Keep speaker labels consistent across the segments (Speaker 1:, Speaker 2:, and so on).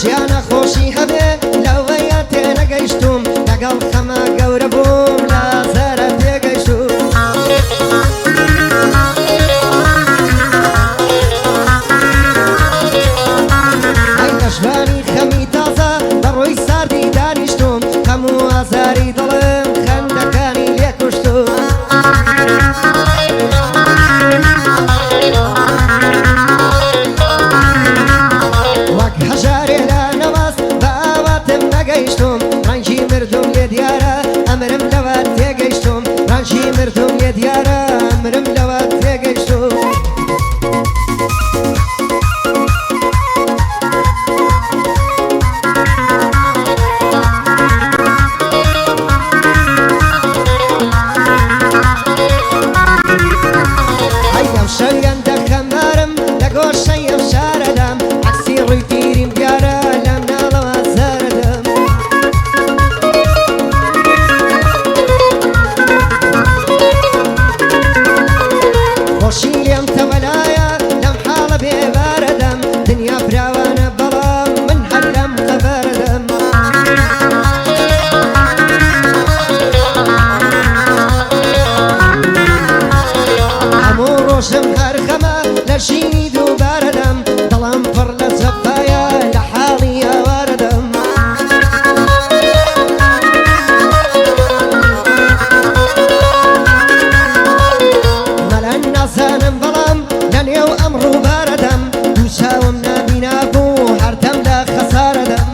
Speaker 1: ژیانە خۆشی هەبێ لەوەیە تێنەگەیشتوم لەگەڵ خەمە گەورە بووم لە زەرە تێگەیشتوم ئەی نەشوانی خەمی تازە بەڕۆی ساردی دانیشتوم هەموو ئازاری دڵم خەندەکانی لێ کوشتوم وەک هەژارێ لە نەواز بە ئاواتم نەگەیشتوم ڕەنگی مردوم لێ دیارە ئەمرم لەوە تێگەیشتوم ڕەنگی مردوم لێ دیارە ئەمرم لەوە تێگەیشتوم شەویەندە خەمبارم لە گۆشەی ئەم شارەدام عەکسی ڕووی پیریم دیارە لەم ناڵەوە زەردەم خۆشی لێم تەوەلایە لەم حاڵە بێبارەدەم دنیا فراوانە بەڵام من هەر لەم خەبەردەم هەموو ڕۆژم هەر خەمە لە ژینی دووبارەدەم دڵم پڕ لە جەفایە لە حاڵی ئاوارەدەم مەلەن نازانم بەڵام لە نێو ئەم ڕووبارەدەم دوو چاوم نابینا بوو هەردەم لە خەسارەدەم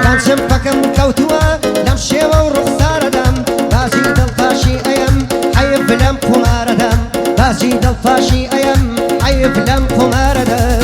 Speaker 1: دانچم پەکەم کەوتووە لەم شێوە و ڕوخسارەدەم بازی دڵپاشی ئەیم حەیف لەم قومارەدەم بازی دڵپاشی ئەیم حەیف لەم قومارەدەم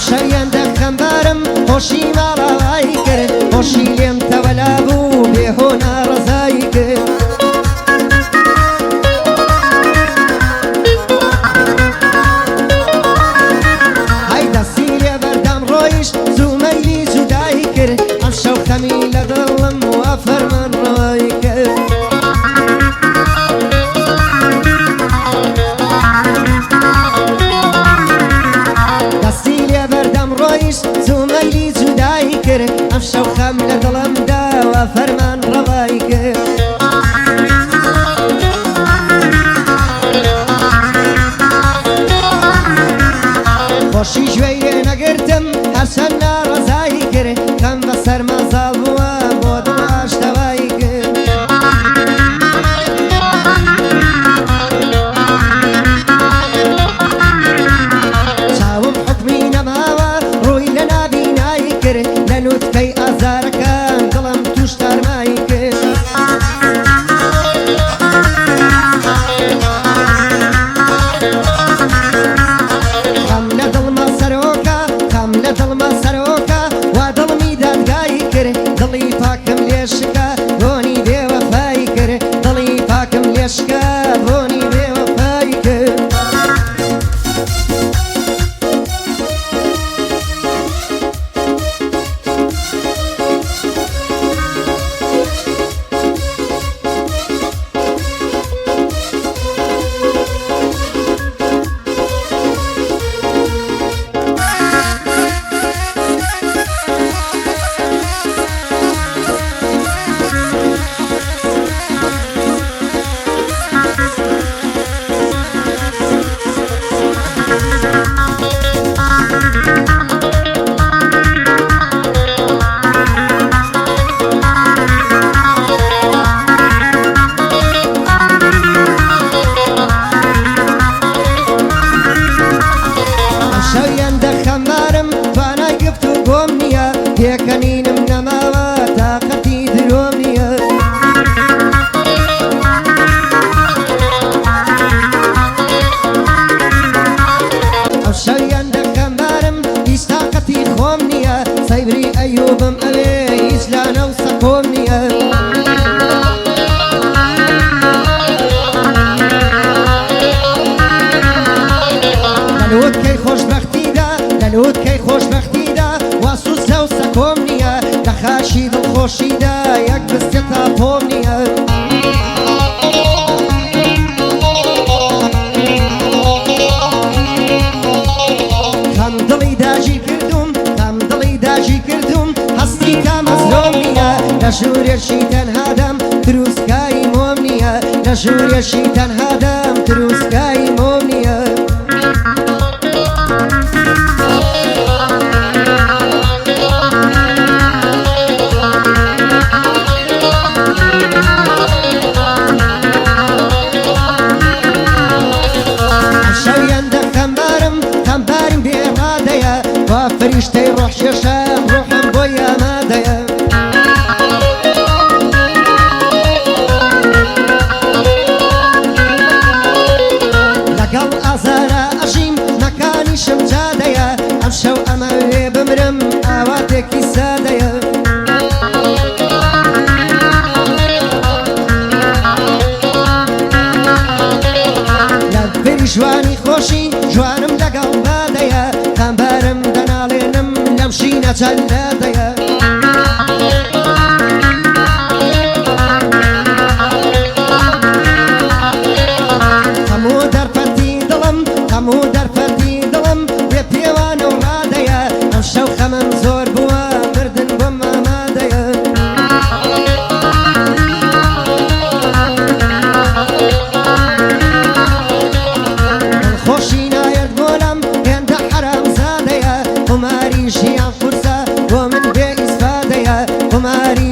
Speaker 1: شەویەندە خەمبارم خۆشی ماڵاوایی کرد خۆشی لێم تەوەلا بوو بێهۆ ناڕەزایی کرد ئەی دەستی لێ بەردەم ڕۆیشت زوومەیلی جودایی کرد ئەم شەو خەمی لە دڵم وا فەرمان ڕۆی کرد زوومەیلی جودایی کرد ئەم شەو خەم لە دڵمدا وا فەرمان ڕەوای کرد خۆشی گوێی نەگرتم هەرچەند ناڕەزایی کرد کەم بەسەر مەزاڵ بووە بۆ دڵاش دەوای کرد چاوم حکمی نەماوە ڕووی لە نابینایی کرد لە نوتکەی ئازارەکان دڵم توش تارمایی کرد خەم لە دڵمە سەرۆکە خەم لە دڵمە سەرۆکە وا دڵمی دادگایی کرد دڵی پاکم لێشکە بۆنی بێوەفایی کرد دڵی پاکم لێشکە بۆنی بێوەفایی کرد پێکەنینم بەختی خۆم نییە سەیبری ئەیوبم ئەوێ هیچ لانە و سەقۆم نییە لەلووتکەی خۆشبەختیدا لەلووتکەی خۆشبەختیدا واسوس لەو سەکۆم نییە لە خاشی دڵخۆشیدا یەک بستێ تا پۆم نییە کەم دڵی داژی کردوم کەم دڵی داژی کردوم هەستی کامەزرۆم نییە لە ژوورێکی تەنهادەم دروستکایی مۆم نییە لە ژوورێکی تەنهادەم دروستکایی مۆم نییە فریشتەی ڕۆحکێشم ڕۆحم بۆی ئامادەیە لەگەڵ ئازارە ئەژیم مەکانیشم جادەیە ئەم شەو ئەمە وێ بمرم ئاواتێکی سادەیە لە بەری جوانی خۆشی جوانم لەگەڵ بادەیە تەمبارم دەناڵێنم لەم ژینە جەلادەیە هەموو دەرفەتی دڵم هەموو دەرفەتی دڵم بێ پێوانە و ڕادەیە ئەم شەو خەمم زۆر بووە مردن بۆم ئامادەیە دڵخۆشی نایەت بۆلەم هێندە حەرامزادەیە قوماری ژیان قورسە بۆ من بێ ئیسفادەیە قوماری